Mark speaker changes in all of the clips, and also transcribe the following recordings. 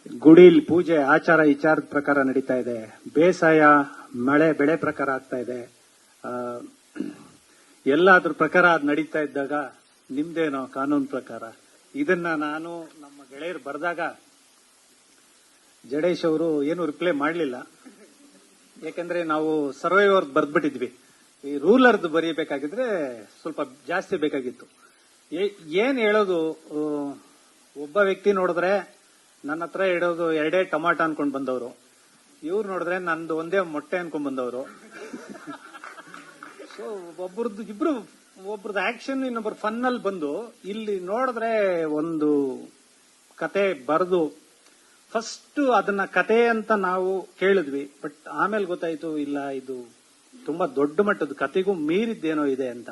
Speaker 1: ಗುಡಿಲಿ ಪೂಜೆ ಆಚಾರ ವಿಚಾರದ ಪ್ರಕಾರ ನಡೀತಾ ಇದೆ. ಬೇಸಾಯ ಮಳೆ ಬೆಳೆ ಪ್ರಕಾರ ಆಗ್ತಾ ಇದೆ. ಎಲ್ಲ ಅದ್ರ ಪ್ರಕಾರ ಅದು ನಡೀತಾ ಇದ್ದಾಗ ನಿಮ್ದೇನೋ ಕಾನೂನು ಪ್ರಕಾರ ಇದನ್ನ ನಾನು ನಮ್ಮ ಗೆಳೆಯರು ಬರೆದಾಗ ಜಡೇಶ್ ಅವರು ಏನು ರಿಪ್ಲೈ ಮಾಡಲಿಲ್ಲ. ಯಾಕಂದ್ರೆ ನಾವು ಸರ್ವೈವರ್ ಬರ್ದ್ಬಿಟ್ಟಿದ್ವಿ. ಈ ರೂಲರ್ದು ಬರೀಬೇಕಾಗಿದ್ರೆ ಸ್ವಲ್ಪ ಜಾಸ್ತಿ ಬೇಕಾಗಿತ್ತು. ಏನ್ ಹೇಳೋದು, ಒಬ್ಬ ವ್ಯಕ್ತಿ ನೋಡಿದ್ರೆ ನನ್ನ ಹತ್ರ ಇಡೋದು 2 ಟೊಮಾಟೊ ಅನ್ಕೊಂಡ್ ಬಂದವರು, ಇವ್ರು ನೋಡಿದ್ರೆ ನಂದು ಒಂದೇ ಮೊಟ್ಟೆ ಅನ್ಕೊಂಡ್ ಬಂದವರು. ಸೊ ಒಬ್ರದ್ದು ಆಕ್ಷನ್ ಇನ್ನೊಬ್ಬರು ಫನ್ ಅಲ್ಲಿ ಬಂದು ಇಲ್ಲಿ ನೋಡಿದ್ರೆ ಒಂದು ಕತೆ ಬರೆದು ಫಸ್ಟ್ ಅದನ್ನ ಕತೆ ಅಂತ ನಾವು ಕೇಳಿದ್ವಿ. ಬಟ್ ಆಮೇಲೆ ಗೊತ್ತಾಯ್ತು ಇಲ್ಲ ಇದು ತುಂಬಾ ದೊಡ್ಡ ಮಟ್ಟದ ಕತೆಗೂ ಮೀರಿದ್ದೇನೋ ಇದೆ ಅಂತ.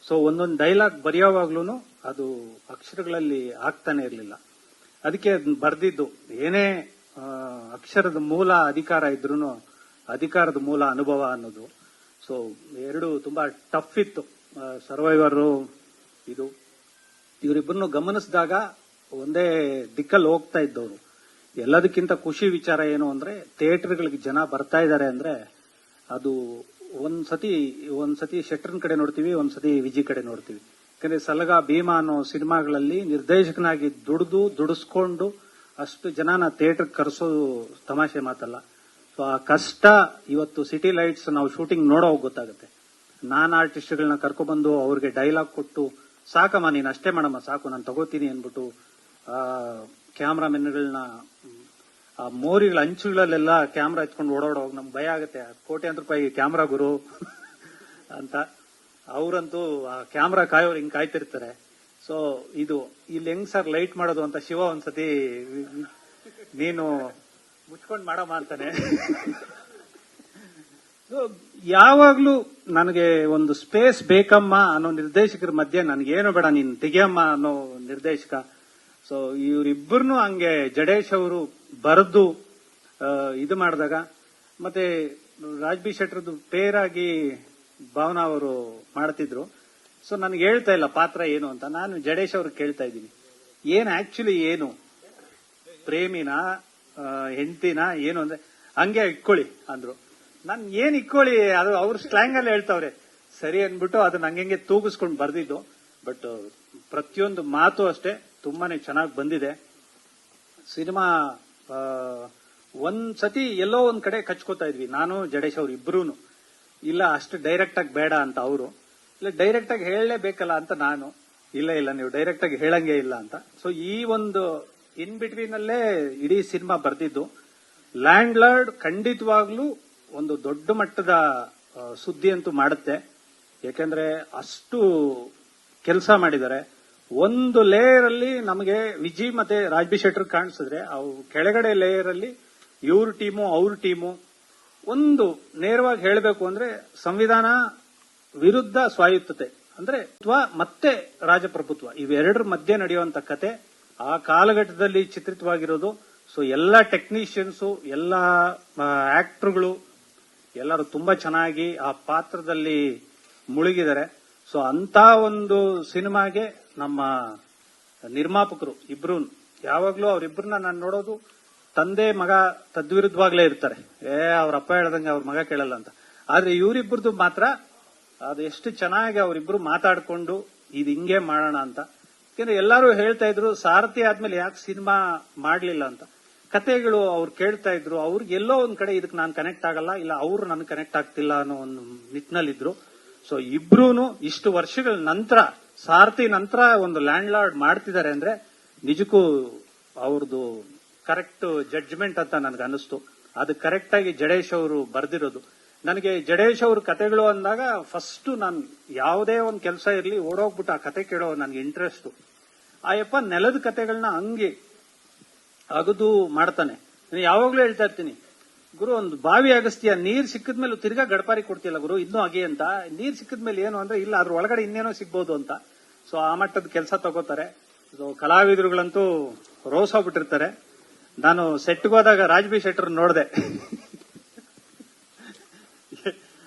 Speaker 1: ಸೊ ಒಂದೊಂದು ಡೈಲಾಗ್ ಬರೆಯೋವಾಗ್ಲೂ ಅದು ಅಕ್ಷರಗಳಲ್ಲಿ ಆಗ್ತಾನೆ ಇರಲಿಲ್ಲ. ಅದಕ್ಕೆ ಬರ್ದಿದ್ದು ಏನೇ ಅಕ್ಷರದ ಮೂಲ ಅಧಿಕಾರ ಇದ್ರೂ ಅಧಿಕಾರದ ಮೂಲ ಅನುಭವ ಅನ್ನೋದು. ಸೊ ಎರಡು ತುಂಬಾ ಟಫ್ ಇತ್ತು. ಸರ್ವೈವರು ಇದು ಇವರಿಬ್ಬರನ್ನು ಗಮನಿಸಿದಾಗ ಒಂದೇ ದಿಕ್ಕಲ್ಲಿ ಹೋಗ್ತಾ ಇದ್ದವರು. ಎಲ್ಲದಕ್ಕಿಂತ ಖುಷಿ ವಿಚಾರ ಏನು ಅಂದ್ರೆ ಥಿಯೇಟರ್ಗಳಿಗೆ ಜನ ಬರ್ತಾ ಇದ್ದಾರೆ ಅಂದ್ರೆ ಅದು ಒಂದ್ಸತಿ ಶೆಟ್ಟರ್ನ ಕಡೆ ನೋಡ್ತೀವಿ, ಒಂದ್ಸತಿ ವಿಜಿ ಕಡೆ ನೋಡ್ತೀವಿ. ಯಾಕಂದ್ರೆ ಸಲಗ ಭೀಮಾ ಅನ್ನೋ ಸಿನಿಮಾಗಳಲ್ಲಿ ನಿರ್ದೇಶಕನಾಗಿ ದುಡಿಸ್ಕೊಂಡು ಅಷ್ಟು ಜನನ ಥಿಯೇಟರ್ ಕರೆಸೋದು ತಮಾಷೆ ಮಾತಲ್ಲ. ಸೊ ಆ ಕಷ್ಟ ಇವತ್ತು ಸಿಟಿ ಲೈಟ್ಸ್ ನಾವು ಶೂಟಿಂಗ್ ನೋಡೋ ಗೊತ್ತಾಗುತ್ತೆ. ನಾನ್ ಆರ್ಟಿಸ್ಟ್ಗಳನ್ನ ಕರ್ಕೊಬಂದು ಅವ್ರಿಗೆ ಡೈಲಾಗ್ ಕೊಟ್ಟು ಸಾಕಮ್ಮ ನೀನ್ ಅಷ್ಟೇ ಮಾಡಮ್ಮ ಸಾಕು ನಾನು ತಗೋತೀನಿ ಅನ್ಬಿಟ್ಟು ಕ್ಯಾಮ್ರಾಮೆನ್ಗಳನ್ನ ಆ ಮೋರಿಗಳ ಅಂಚುಗಳಲ್ಲೆಲ್ಲ ಕ್ಯಾಮ್ರಾ ಎತ್ಕೊಂಡು ಓಡಾಡೋವಾಗ ನಮ್ಗೆ ಭಯ ಆಗುತ್ತೆ. ಕೋಟ್ಯಾಂತರ ರೂಪಾಯಿ ಕ್ಯಾಮ್ರಾ ಗುರು ಅಂತ ಅವರಂತೂ ಆ ಕ್ಯಾಮ್ರಾ ಕಾಯೋರು ಹಿಂಗ್ ಕಾಯ್ತಿರ್ತಾರೆ. ಸೊ ಇದು ಇಲ್ಲಿ ಹೆಂಗ್ ಸರ್ ಲೈಟ್ ಮಾಡೋದು ಅಂತ ಶಿವ ಒಂದ್ಸತಿ ನೀನು ಮುಚ್ಕೊಂಡ್ ಮಾಡಮ್ಮ ಅಂತಾನೆ. ಯಾವಾಗ್ಲೂ ನನಗೆ ಒಂದು ಸ್ಪೇಸ್ ಬೇಕಮ್ಮ ಅನ್ನೋ ನಿರ್ದೇಶಕರ ಮಧ್ಯೆ ನನ್ಗೇನು ಬೇಡ ನೀನ್ ತೆಗಿಯಮ್ಮ ಅನ್ನೋ ನಿರ್ದೇಶಕ. ಸೊ ಇವರಿಬ್ಬರನ್ನು ಹಂಗೆ ಜಡೇಶ್ ಅವರು ಬರೆದು ಇದು ಮಾಡಿದಾಗ ಮತ್ತೆ ರಾಜ್ಬಿ ಶೆಟ್ಟರ್ದು ಪೇರಾಗಿ ಭಾವನಾ ಅವರು ಮಾಡ್ತಿದ್ರು. ಸೊ ನನ್ಗೆ ಹೇಳ್ತಾ ಇಲ್ಲ ಪಾತ್ರ ಏನು ಅಂತ. ನಾನು ಜಡೇಶ್ ಅವ್ರಿಗೆ ಕೇಳ್ತಾ ಇದ್ದೀನಿ ಏನ್ ಆಕ್ಚುಲಿ ಏನು ಪ್ರೇಮಿನ ಹೆಂಡತಿನ ಏನು ಅಂದ್ರೆ ಹಂಗೆ ಇಟ್ಕೊಳ್ಳಿ ಅಂದ್ರು. ನಾನ್ ಏನ್ ಇಟ್ಕೊಳ್ಳಿ ಅದು ಅವ್ರ ಸ್ಲ್ಯಾಂಗ್ ಅಲ್ಲಿ ಹೇಳ್ತಾವ್ರೆ ಸರಿ ಅನ್ಬಿಟ್ಟು ಅದನ್ನ ಹಂಗೆ ತೂಗಿಸ್ಕೊಂಡು ಬರ್ದಿದ್ದು. ಬಟ್ ಪ್ರತಿಯೊಂದು ಮಾತು ಅಷ್ಟೇ ತುಂಬಾನೇ ಚೆನ್ನಾಗಿ ಬಂದಿದೆ. ಸಿನಿಮಾ ಒಂದ್ಸತಿ ಎಲ್ಲೋ ಒಂದ್ ಕಡೆ ಕಚ್ಕೋತಾ ಇದ್ವಿ ನಾನು ಜಡೇಶ್ ಅವ್ರು ಇಬ್ರೂನು. ಇಲ್ಲ ಅಷ್ಟು ಡೈರೆಕ್ಟ್ ಆಗಿ ಬೇಡ ಅಂತ ಅವರು, ಇಲ್ಲ ಡೈರೆಕ್ಟ್ ಆಗಿ ಹೇಳಲೇಬೇಕಲ್ಲ ಅಂತ ನಾನು, ಇಲ್ಲ ನೀವು ಡೈರೆಕ್ಟ್ ಆಗಿ ಹೇಳಂಗೆ ಇಲ್ಲ ಅಂತ. ಸೊ ಈ ಒಂದು ಇನ್ ಬಿಟ್ವೀನ್ ಅಲ್ಲೇ ಇಡೀ ಸಿನಿಮಾ ಬರ್ದಿದ್ದು. ಲ್ಯಾಂಡ್ ಲಾರ್ಡ್ ಖಂಡಿತವಾಗ್ಲೂ ಒಂದು ದೊಡ್ಡ ಮಟ್ಟದ ಸುದ್ದಿ ಅಂತೂ ಮಾಡುತ್ತೆ. ಯಾಕೆಂದ್ರೆ ಅಷ್ಟು ಕೆಲಸ ಮಾಡಿದ್ದಾರೆ. ಒಂದು ಲೇಯರ್ ಅಲ್ಲಿ ನಮಗೆ ವಿಜಿ ಮತ್ತೆ ರಾಜ್ಬಿ ಶೆಟ್ಟರ್ ಕಾಣಿಸಿದ್ರೆ ಅವು ಕೆಳಗಡೆ ಲೇಯರ್ ಅಲ್ಲಿ ಇವ್ರ ಟೀಮು ಅವ್ರ ಟೀಮು. ಒಂದು ನೇರವಾಗಿ ಹೇಳಬೇಕು ಅಂದ್ರೆ ಸಂವಿಧಾನ ವಿರುದ್ಧ ಸ್ವಾಯತ್ತತೆ ಅಂದ್ರೆ ಮತ್ತೆ ರಾಜಪ್ರಭುತ್ವ ಇವೆರಡರ ಮಧ್ಯೆ ನಡೆಯುವಂತ ಕತೆ ಆ ಕಾಲಘಟ್ಟದಲ್ಲಿ ಚಿತ್ರಿತವಾಗಿರೋದು. ಸೊ ಎಲ್ಲ ಟೆಕ್ನಿಷಿಯನ್ಸು ಎಲ್ಲ ಆಕ್ಟರ್ಗಳು ಎಲ್ಲರೂ ತುಂಬಾ ಚೆನ್ನಾಗಿ ಆ ಪಾತ್ರದಲ್ಲಿ ಮುಳುಗಿದ್ದಾರೆ. ಸೊ ಅಂತ ಒಂದು ಸಿನಿಮಾಗೆ ನಮ್ಮ ನಿರ್ಮಾಪಕರು ಇಬ್ರು ಯಾವಾಗ್ಲೂ ಅವರಿಬ್ಬರನ್ನ ನಾನು ನೋಡೋದು ತಂದೆ ಮಗ ತದ್ವಿರುದ್ಧವಾಗ್ಲೇ ಇರ್ತಾರೆ. ಅವ್ರ ಅಪ್ಪ ಹೇಳ್ದಂಗೆ ಅವ್ರ ಮಗ ಕೇಳಲ್ಲ ಅಂತ. ಆದ್ರೆ ಇವರಿಬ್ಬರದು ಮಾತ್ರ ಅದು ಎಷ್ಟು ಚೆನ್ನಾಗಿ ಅವರಿಬ್ರು ಮಾತಾಡ್ಕೊಂಡು ಇದು ಹಿಂಗೆ ಮಾಡೋಣ ಅಂತ. ಯಾಕಂದ್ರೆ ಎಲ್ಲರೂ ಹೇಳ್ತಾ ಇದ್ರು ಸಾರಥಿ ಆದ್ಮೇಲೆ ಯಾಕೆ ಸಿನಿಮಾ ಮಾಡ್ಲಿಲ್ಲ ಅಂತ. ಕತೆಗಳು ಅವ್ರು ಕೇಳ್ತಾ ಇದ್ರು. ಅವ್ರಿಗೆ ಎಲ್ಲೋ ಒಂದ್ ಕಡೆ ಇದಕ್ಕೆ ನಾನು ಕನೆಕ್ಟ್ ಆಗಲ್ಲ, ಇಲ್ಲ ಅವ್ರು ನನ್ ಕನೆಕ್ಟ್ ಆಗ್ತಿಲ್ಲ ಅನ್ನೋ ಒಂದು ನಿಟ್ಟಿನಲ್ಲಿದ್ರು. ಸೊ ಇಬ್ರೂನು ಇಷ್ಟು ವರ್ಷಗಳ ನಂತರ ಸಾರಥಿ ನಂತರ ಒಂದು ಲ್ಯಾಂಡ್ ಲಾರ್ಡ್ ಮಾಡ್ತಿದ್ದಾರೆ ಅಂದ್ರೆ ನಿಜಕ್ಕೂ ಅವ್ರದ್ದು ಕರೆಕ್ಟ್ ಜಡ್ಜ್ಮೆಂಟ್ ಅಂತ ನನ್ಗೆ ಅನಿಸ್ತು. ಅದು ಕರೆಕ್ಟ್ ಆಗಿ ಜಡೇಶ್ ಅವರು ಬರ್ದಿರೋದು. ನನಗೆ ಜಡೇಶ್ ಅವ್ರ ಕತೆಗಳು ಅಂದಾಗ ಫಸ್ಟ್ ನಾನು ಯಾವುದೇ ಒಂದು ಕೆಲಸ ಇರಲಿ ಓಡೋಗ್ಬಿಟ್ಟು ಆ ಕತೆ ಕೇಳೋ ನನ್ಗೆ ಇಂಟ್ರೆಸ್ಟ್. ಆಯಪ್ಪ ನೆಲದ ಕತೆಗಳನ್ನ ಹಂಗೆ ಅಗದು ಮಾಡ್ತಾನೆ. ಯಾವಾಗ್ಲೂ ಹೇಳ್ತಾ ಇರ್ತೀನಿ ಗುರು ಒಂದು ಬಾವಿ ಅಗಸ್ತ್ಯ ನೀರ್ ಸಿಕ್ಕಿದ್ಮೇಲೆ ತಿರ್ಗಾ ಗಡಪಾರಿ ಕೊಡ್ತಿಲ್ಲ ಗುರು ಇನ್ನೂ ಹಾಗೆ ಅಂತ. ನೀರ್ ಸಿಕ್ಕಿದ್ಮೇಲೆ ಏನು ಅಂದ್ರೆ ಇಲ್ಲ ಅದ್ರ ಒಳಗಡೆ ಇನ್ನೇನೋ ಸಿಗ್ಬೋದು ಅಂತ. ಸೊ ಆ ಮಟ್ಟದ ಕೆಲಸ ತಗೋತಾರೆ. ಸೊ ಕಲಾವಿದರುಗಳಂತೂ ರೋಸ್ ಹೋಗ್ಬಿಟ್ಟಿರ್ತಾರೆ. ನಾನು ಸೆಟ್ಗೆ ಹೋದಾಗ ರಾಜ್ಬಿ ಶೆಟ್ಟರ್ ನೋಡಿದೆ.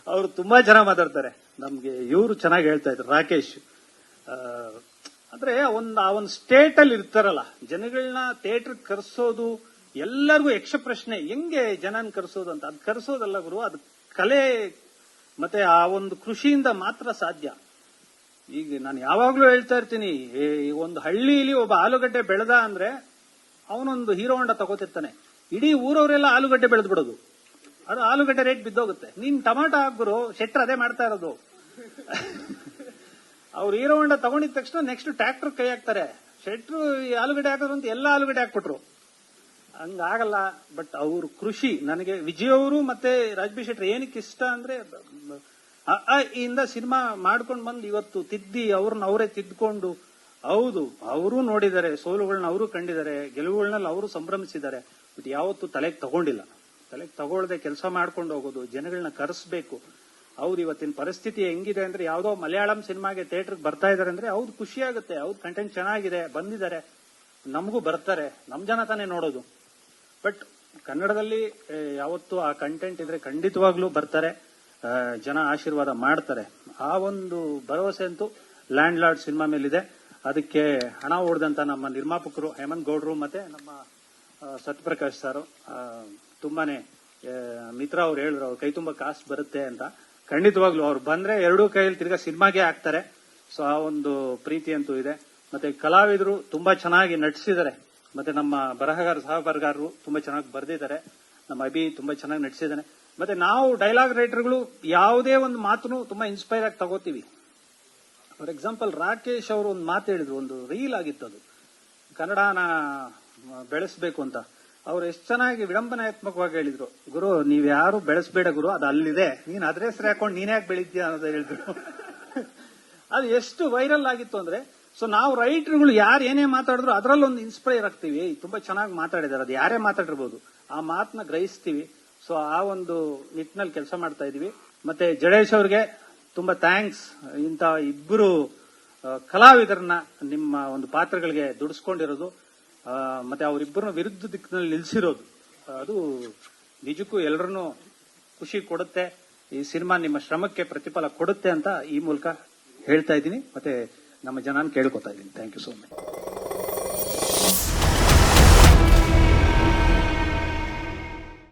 Speaker 1: ಅವರು ತುಂಬಾ ಚೆನ್ನಾಗಿ ಮಾತಾಡ್ತಾರೆ. ನಮ್ಗೆ ಇವರು ಚೆನ್ನಾಗಿ ಹೇಳ್ತಾ ಇದ್ರು ರಾಕೇಶ್. ಅಂದ್ರೆ ಆ ಒಂದು ಸ್ಟೇಟ್ ಅಲ್ಲಿ ಇರ್ತಾರಲ್ಲ ಜನಗಳನ್ನ ಥಿಯೇಟರ್ ಕರೆಸೋದು ಎಲ್ಲರಿಗೂ ಯಕ್ಷ ಪ್ರಶ್ನೆ ಹೆಂಗೆ ಜನನ್ ಕರೆಸೋದು ಅಂತ. ಅದು ಕರೆಸೋದಲ್ಲ ಗುರು, ಅದು ಕಲೆ ಮತ್ತೆ ಆ ಒಂದು ಕೃಷಿಯಿಂದ ಮಾತ್ರ ಸಾಧ್ಯ. ಈಗ ನಾನು ಯಾವಾಗ್ಲೂ ಹೇಳ್ತಾ ಇರ್ತೀನಿ, ಒಂದು ಹಳ್ಳಿಲಿ ಒಬ್ಬ ಆಲೂಗಡ್ಡೆ ಬೆಳೆದ ಅಂದ್ರೆ ಅವನೊಂದು ಹೀರೋ ಹೊಂಡ ತಗೋತಿರ್ತಾನೆ, ಇಡೀ ಊರವರೆಲ್ಲ ಆಲೂಗಡ್ಡೆ ಬೆಳೆದ್ ಬಿಡೋದು, ಅದು ಆಲೂಗಡ್ಡೆ ರೇಟ್ ಬಿದ್ದೋಗುತ್ತೆ. ನೀನ್ ಟೊಮಾಟೊ ಹಾಕ್ಗುರು, ಶೆಟ್ರ್ ಅದೇ ಮಾಡ್ತಾ ಇರೋದು. ಅವ್ರು ಹೀರೋ ಹೊಂಡ ತಗೊಂಡಿದ ತಕ್ಷಣ ನೆಕ್ಸ್ಟ್ ಟ್ರ್ಯಾಕ್ಟರ್ ಕೈ ಹಾಕ್ತಾರೆ, ಶೆಟ್ರು ಈ ಆಲೂಗಡ್ಡೆ ಹಾಕಿದ್ರು ಅಂತ ಎಲ್ಲ ಆಲೂಗಡ್ಡೆ ಹಾಕ್ಬಿಟ್ರು. ಹಂಗಾಗಲ್ಲ. ಬಟ್ ಅವ್ರ ಕೃಷಿ, ನನಗೆ ವಿಜಯ್ ಅವರು ಮತ್ತೆ ರಾಜ್ಬಿ ಶೆಟ್ಟಿ ಏನಕ್ಕೆ ಇಷ್ಟ ಅಂದ್ರೆ, ಇಂದ ಸಿನಿಮಾ ಮಾಡ್ಕೊಂಡು ಬಂದು ಇವತ್ತು ತಿದ್ದಿ ಅವ್ರನ್ನ ಅವರೇ ತಿದ್ಕೊಂಡು, ಹೌದು ಅವರು ನೋಡಿದ್ದಾರೆ, ಸೋಲುಗಳನ್ನ ಅವರು ಕಂಡಿದ್ದಾರೆ, ಗೆಲುವುಗಳನ್ನೆಲ್ಲ ಅವರು ಸಂಭ್ರಮಿಸಿದ್ದಾರೆ. ಬಟ್ ಯಾವತ್ತು ತಲೆಗೆ ತಗೊಂಡಿಲ್ಲ. ತಲೆಗೆ ತಗೊಳ್ಳದೆ ಕೆಲಸ ಮಾಡ್ಕೊಂಡು ಹೋಗೋದು, ಜನಗಳನ್ನ ಕರೆಸಬೇಕು. ಹೌದು, ಇವತ್ತಿನ ಪರಿಸ್ಥಿತಿ ಹೆಂಗಿದೆ ಅಂದ್ರೆ, ಯಾವ್ದೋ ಮಲಯಾಳಂ ಸಿನಿಮಾಗೆ ಥಿಯೇಟರ್ಗೆ ಬರ್ತಾ ಇದಾರೆ ಅಂದ್ರೆ ಹೌದು ಖುಷಿ ಆಗುತ್ತೆ, ಹೌದು ಕಂಟೆಂಟ್ ಚೆನ್ನಾಗಿದೆ, ಬಂದಿದ್ದಾರೆ, ನಮಗೂ ಬರ್ತಾರೆ, ನಮ್ ಜನ ತಾನೇ ನೋಡೋದು. ಬಟ್ ಕನ್ನಡದಲ್ಲಿ ಯಾವತ್ತು ಆ ಕಂಟೆಂಟ್ ಇದ್ರೆ ಖಂಡಿತವಾಗ್ಲೂ ಬರ್ತಾರೆ, ಜನ ಆಶೀರ್ವಾದ ಮಾಡ್ತಾರೆ. ಆ ಒಂದು ಭರವಸೆ ಅಂತೂ ಲ್ಯಾಂಡ್ ಲಾರ್ಡ್ ಸಿನಿಮಾ ಮೇಲಿದೆ. ಅದಕ್ಕೆ ಹಣ ಹೊಡೆದಂತ ನಮ್ಮ ನಿರ್ಮಾಪಕರು ಹೇಮಂತ್ ಗೌಡ್ರು ಮತ್ತೆ ನಮ್ಮ ಸತ್ಯಪ್ರಕಾಶ್ ಸರ್, ತುಂಬಾನೇ ಮಿತ್ರ ಅವ್ರು ಹೇಳಿದ್ರು, ಅವ್ರ ಕೈ ತುಂಬಾ ಕಾಸು ಬರುತ್ತೆ ಅಂತ. ಖಂಡಿತವಾಗ್ಲು ಅವ್ರು ಬಂದ್ರೆ ಎರಡೂ ಕೈಯಲ್ಲಿ ತಿರ್ಗಾ ಸಿನಿಮಾಗೆ ಹಾಕ್ತಾರೆ. ಸೊ ಆ ಒಂದು ಪ್ರೀತಿ ಅಂತೂ ಇದೆ. ಮತ್ತೆ ಕಲಾವಿದರು ತುಂಬಾ ಚೆನ್ನಾಗಿ ನಟಿಸಿದ್ದಾರೆ. ಮತ್ತೆ ನಮ್ಮ ಸಹ ಬರಹಗಾರರು ತುಂಬಾ ಚೆನ್ನಾಗಿ ಬರೆದಿದ್ದಾರೆ. ನಮ್ಮ ಅಭಿ ತುಂಬಾ ಚೆನ್ನಾಗಿ ನಟಿಸಿದ್ದಾನೆ. ಮತ್ತೆ ನಾವು ಡೈಲಾಗ್ ರೈಟರ್ಗಳು ಯಾವುದೇ ಒಂದು ಮಾತನ್ನು ತುಂಬಾ ಇನ್ಸ್ಪೈರ್ ಆಗಿ ತಗೋತೀವಿ. ಫಾರ್ ಎಕ್ಸಾಂಪಲ್, ರಾಕೇಶ್ ಅವರು ಒಂದು ಮಾತು ಹೇಳಿದ್ರು, ಒಂದು ರೀಲ್ ಆಗಿತ್ತು, ಅದು ಕನ್ನಡನ ಬೆಳೆಸಬೇಕು ಅಂತ. ಅವ್ರು ಎಷ್ಟು ಚೆನ್ನಾಗಿ ವಿಡಂಬನಾತ್ಮಕವಾಗಿ ಹೇಳಿದ್ರು, ಗುರು ನೀವ್ ಯಾರು ಬೆಳೆಸಬೇಡ ಗುರು, ಅದು ಅಲ್ಲಿದೆ, ನೀನ್ ಅದ್ರ ಹೆಸರು ಹಾಕೊಂಡು ನೀನ್ ಯಾಕೆ ಬೆಳಿತೀಯ ಅಂತ ಹೇಳಿದ್ರು. ಅದು ಎಷ್ಟು ವೈರಲ್ ಆಗಿತ್ತು ಅಂದ್ರೆ, ಸೊ ನಾವು ರೈಟರ್ಗಳು ಯಾರು ಏನೇ ಮಾತಾಡಿದ್ರು ಅದರಲ್ಲೊಂದು ಇನ್ಸ್ಪೈರ್ ಆಗ್ತೀವಿ. ತುಂಬಾ ಚೆನ್ನಾಗಿ ಮಾತಾಡಿದಾರೆ, ಅದು ಯಾರೇ ಮಾತಾಡಿರ್ಬೋದು, ಆ ಮಾತನ್ನ ಗ್ರಹಿಸ್ತೀವಿ. ಸೊ ಆ ಒಂದು ನಿಟ್ಟಿನಲ್ಲಿ ಕೆಲಸ ಮಾಡ್ತಾ ಇದೀವಿ. ಮತ್ತೆ ಜಡೇಶ್ ಅವ್ರಿಗೆ ತುಂಬಾ ಥ್ಯಾಂಕ್ಸ್. ಇಂಥ ಇಬ್ಬರು ಕಲಾವಿದರನ್ನ ನಿಮ್ಮ ಒಂದು ಪಾತ್ರಗಳಿಗೆ ದುಡಿಸ್ಕೊಂಡಿರೋದು, ಮತ್ತೆ ಅವರಿಬ್ಬರನ್ನ ವಿರುದ್ಧ ದಿಕ್ಕಿನಲ್ಲಿ ನಿಲ್ಸಿರೋದು, ಅದು ನಿಜಕ್ಕೂ ಎಲ್ಲರನ್ನೂ ಖುಷಿ ಕೊಡುತ್ತೆ. ಈ ಸಿನಿಮಾ ನಿಮ್ಮ ಶ್ರಮಕ್ಕೆ ಪ್ರತಿಫಲ ಕೊಡುತ್ತೆ ಅಂತ ಈ ಮೂಲಕ ಹೇಳ್ತಾ ಇದ್ದೀನಿ. ಮತ್ತೆ ನಮ್ಮ ಜನನ ಕೇಳ್ಕೊತಾ ಇದ್ದೀನಿ. Thank you so much.